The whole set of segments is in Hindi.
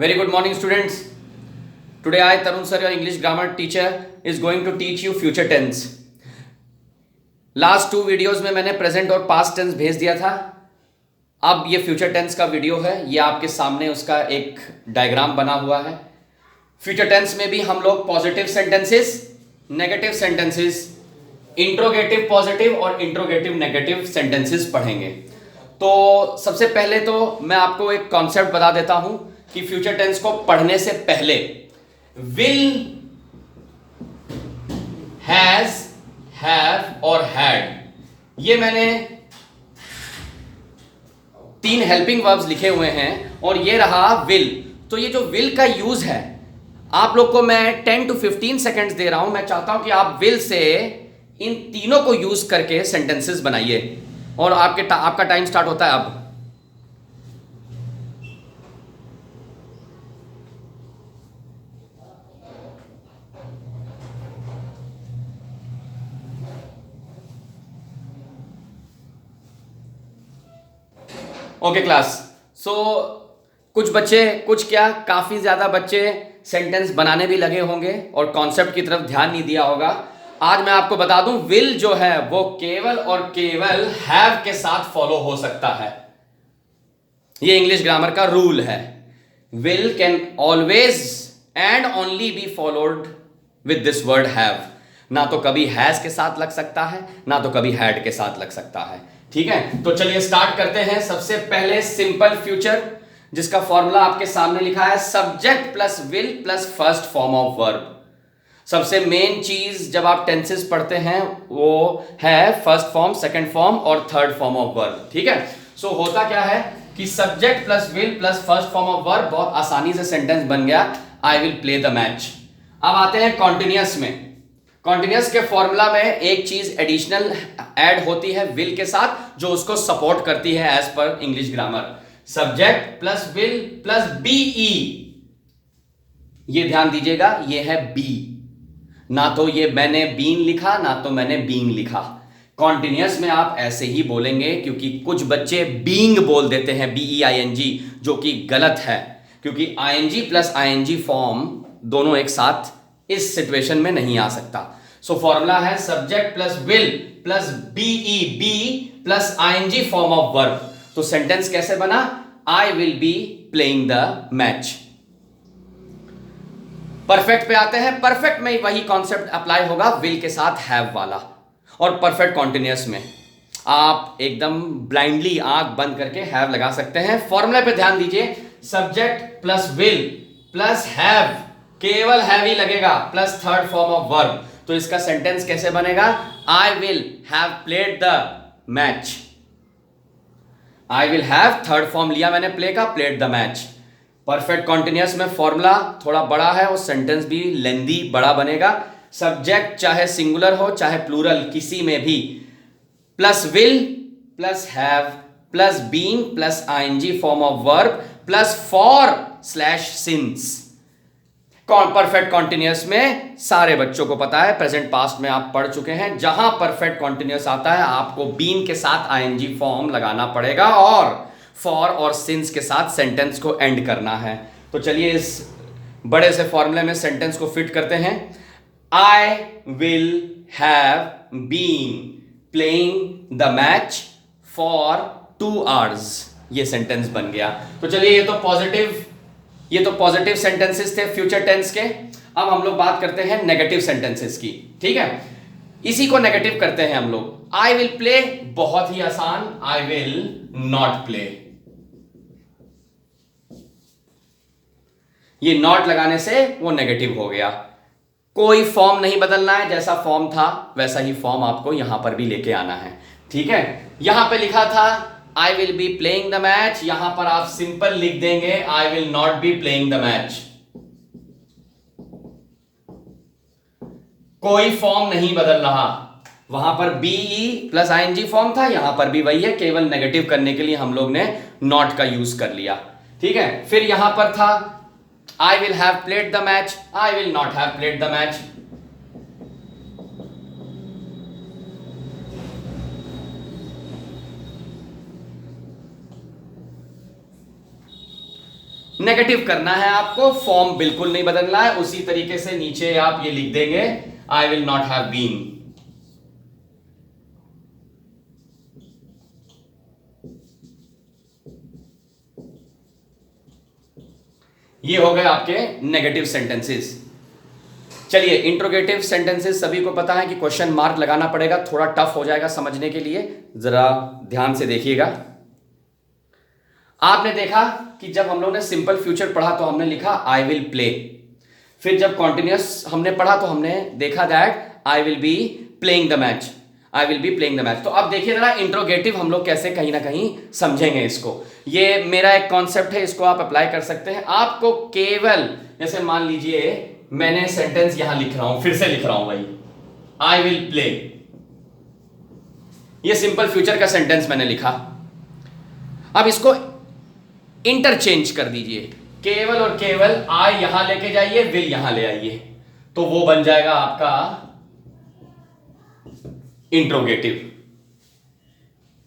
Very good morning, students. Today I, Tarun sir, your English grammar teacher, is going to teach you future tense. Last 2 videos में मैंने प्रेजेंट और पास्ट टेंस भेज दिया था. अब ये फ्यूचर टेंस का वीडियो है. ये आपके सामने उसका एक डायग्राम बना हुआ है. फ्यूचर टेंस में भी हम लोग positive sentences, negative sentences, interrogative positive और इंट्रोगेटिव नेगेटिव सेंटेंसेस पढ़ेंगे. तो सबसे पहले तो मैं आपको एक कॉन्सेप्ट बता देता हूं कि फ्यूचर टेंस को पढ़ने से पहले विल, हैज, हैव और हैड, ये मैंने 3 हेल्पिंग वर्ब्स लिखे हुए हैं और ये रहा विल. तो ये जो विल का यूज है, आप लोग को मैं 10 to 15 सेकेंड्स दे रहा हूं. मैं चाहता हूं कि आप विल से इन तीनों को यूज करके सेंटेंसेस बनाइए और आपका टाइम स्टार्ट होता है अब. Okay class. सो कुछ बच्चे, कुछ क्या काफी ज्यादा बच्चे सेंटेंस बनाने भी लगे होंगे और कॉन्सेप्ट की तरफ ध्यान नहीं दिया होगा. आज मैं आपको बता दूं, विल जो है वो केवल और केवल हैव के साथ फॉलो हो सकता है. ये इंग्लिश ग्रामर का रूल है. Will can always and only be followed with this word have. ना तो कभी हैज के साथ लग सकता है, ना तो कभी हैड के साथ लग सकता है. ठीक है, तो चलिए स्टार्ट करते हैं. सबसे पहले सिंपल फ्यूचर, जिसका फॉर्मूला आपके सामने लिखा है, subject plus will plus first form of verb. सबसे मेन चीज जब आप टेंसेस पढ़ते हैं वो है फर्स्ट फॉर्म, सेकंड फॉर्म और थर्ड फॉर्म ऑफ वर्ब. ठीक है, सो होता क्या है कि subject plus will plus first form of verb, बहुत आसानी से सेंटेंस बन गया, I will play the match. अब आते हैं कॉन्टिन्यूअस में. कॉन्टिन्यूअस के फॉर्मूला में एक चीज एडिशनल ऐड होती है विल के साथ, जो उसको सपोर्ट करती है as per English grammar. Subject plus will plus be, ये ध्यान दीजिएगा, ये है बी. ना तो ये मैंने बीन लिखा, ना तो मैंने बीइंग लिखा. कॉन्टिन्यूअस में आप ऐसे ही बोलेंगे, क्योंकि कुछ बच्चे बीइंग बोल देते हैं, BEING, जो कि गलत है, क्योंकि ING प्लस ING फॉर्म दोनों एक साथ इस सिचुएशन में नहीं आ सकता. सो फॉर्मूला है subject plus will plus be, be plus ING form of verb. तो सेंटेंस कैसे बना? I will be playing the match. Perfect पे आते हैं. परफेक्ट में वही कॉन्सेप्ट अप्लाई होगा, विल के साथ हैव वाला. और परफेक्ट कॉन्टिन्यूअस में आप एकदम ब्लाइंडली आंख बंद करके हैव लगा सकते हैं. फॉर्मूला पे ध्यान दीजिए, subject plus will plus have, केवल हैव ही लगेगा, plus third form of verb. तो इसका सेंटेंस कैसे बनेगा? आई will have played the match. I will have, third form लिया मैंने प्ले का, played the match. Perfect continuous में फॉर्मूला थोड़ा बड़ा है और सेंटेंस भी लेंदी बड़ा बनेगा. सब्जेक्ट चाहे सिंगुलर हो चाहे प्लूरल, किसी में भी, plus will plus have plus being plus ING form of verb plus for slash since. Perfect continuous में सारे बच्चों को पता है, प्रेजेंट पास्ट में आप पढ़ चुके हैं, जहां परफेक्ट कॉन्टिन्यूअस आता है आपको बीन के साथ ING फॉर्म लगाना पड़ेगा और फॉर और सिंस के साथ सेंटेंस को एंड करना है. तो चलिए इस बड़े से फॉर्मूले में सेंटेंस को फिट करते हैं. I will have been playing the match for 2 hours. ये सेंटेंस बन गया. तो चलिए ये तो पॉजिटिव सेंटेंसेस थे फ्यूचर टेंस के. अब हम लोग बात करते हैं नेगेटिव सेंटेंसेस की. ठीक है, इसी को नेगेटिव करते हैं हम लोग. आई विल प्ले, बहुत ही आसान, आई विल नॉट प्ले. ये नॉट लगाने से वो नेगेटिव हो गया. कोई फॉर्म नहीं बदलना है, जैसा फॉर्म था वैसा ही फॉर्म आपको यहां पर भी लेके आना है. ठीक है, यहां पे लिखा था आई will be playing the match, यहां पर आप सिंपल लिख देंगे I will not be playing the match. कोई फॉर्म नहीं बदल रहा. वहां पर BE प्लस ING फॉर्म था, यहां पर भी वही है, केवल नेगेटिव करने के लिए हम लोग ने नॉट का यूज कर लिया. ठीक है, फिर यहां पर था आई will have played the match, I will not have played the match. Negative करना है आपको, फॉर्म बिल्कुल नहीं बदलना है। उसी तरीके से नीचे आप ये लिख देंगे I will not have been. ये हो गए आपके नेगेटिव सेंटेंसेस। चलिए, इंट्रोगेटिव सेंटेंसेस सभी को पता है कि क्वेश्चन मार्क लगाना पड़ेगा, थोड़ा टफ हो जाएगा समझने के लिए, जरा ध्यान से देखिएगा। आपने देखा कि जब हम लोग ने सिंपल फ्यूचर पढ़ा तो हमने लिखा आई विल प्ले, फिर जब कॉन्टिन्यूअस हमने पढ़ा तो हमने देखा that I will be playing the match, I will be playing the match. तो अब देखिए जरा इंट्रोगेटिव हम लोग कैसे कहीं ना कहीं समझेंगे इसको। ये मेरा एक कॉन्सेप्ट है, इसको आप अप्लाई कर सकते हैं। आपको केवल जैसे मान लीजिए मैंने सेंटेंस यहां लिख रहा हूं, फिर से लिख रहा हूं भाई, आई विल प्ले, ये सिंपल फ्यूचर का सेंटेंस मैंने लिखा। अब इसको इंटरचेंज कर दीजिए, केवल और केवल आई यहां लेके जाइए, विल यहां ले आइए, तो वो बन जाएगा आपका interrogative,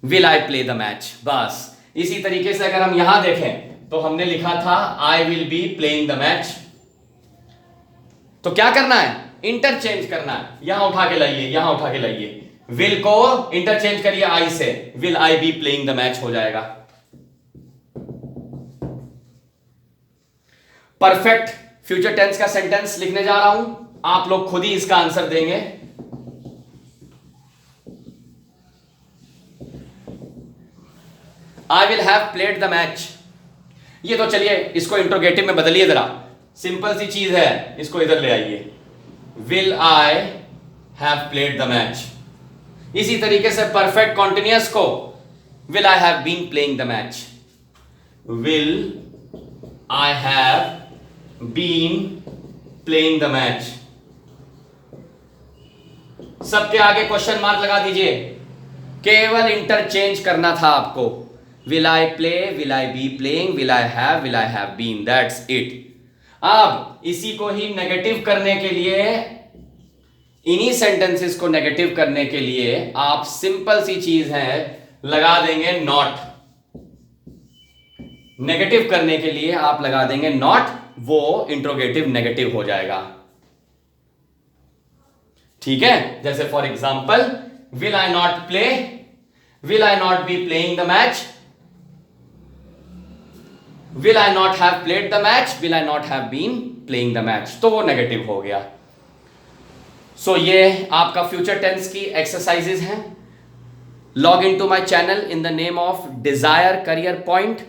will I play the match. बस इसी तरीके से अगर हम यहां देखें तो हमने लिखा था आई will be playing the match, तो क्या करना है, इंटरचेंज करना है, यहां उठा के लाइए, यहां उठा के लाइए, विल को इंटरचेंज करिए आई से, will I be playing the match हो जाएगा। परफेक्ट फ्यूचर टेंस का सेंटेंस लिखने जा रहा हूं, आप लोग खुद ही इसका आंसर देंगे। I will have played the match, ये तो चलिए इसको इंट्रोगेटिव में बदलिए जरा, सिंपल सी चीज है, इसको इधर ले आइए, will I have played the match. इसी तरीके से परफेक्ट कॉन्टिन्यूअस को will I have been playing the match, will I have been playing the match. सबके आगे क्वेश्चन मार्क लगा दीजिए, केवल इंटरचेंज करना था आपको, will I play, will I be playing, will I have been, that's it. अब इसी को ही नेगेटिव करने के लिए, इन्हीं सेंटेंसेस को नेगेटिव करने के लिए आप सिंपल सी चीज है लगा देंगे नॉट। नेगेटिव करने के लिए आप लगा देंगे नॉट, वो इंट्रोगेटिव नेगेटिव हो जाएगा। ठीक है, जैसे for example will I not play, will I not be playing the match, will I not have played the match, will I not have been playing the match, तो वो नेगेटिव हो गया। सो ये आपका फ्यूचर टेंस की एक्सरसाइजेज हैं। Log in to my channel in the name of Desire Career Point.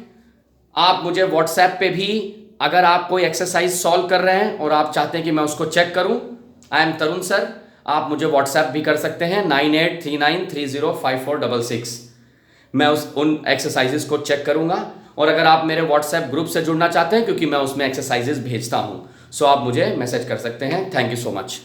आप मुझे व्हाट्सएप पे भी अगर आप कोई एक्सरसाइज सॉल्व कर रहे हैं और आप चाहते हैं कि मैं उसको चेक करूं, आई एम तरुण सर, आप मुझे व्हाट्सएप भी कर सकते हैं 9839305466। मैं उन एक्सरसाइजेस को चेक करूंगा। और अगर आप मेरे व्हाट्सएप ग्रुप से जुड़ना चाहते हैं, क्योंकि मैं उसमें एक्सरसाइजेस भेजता हूं, सो आप मुझे मैसेज कर सकते हैं। Thank you so much.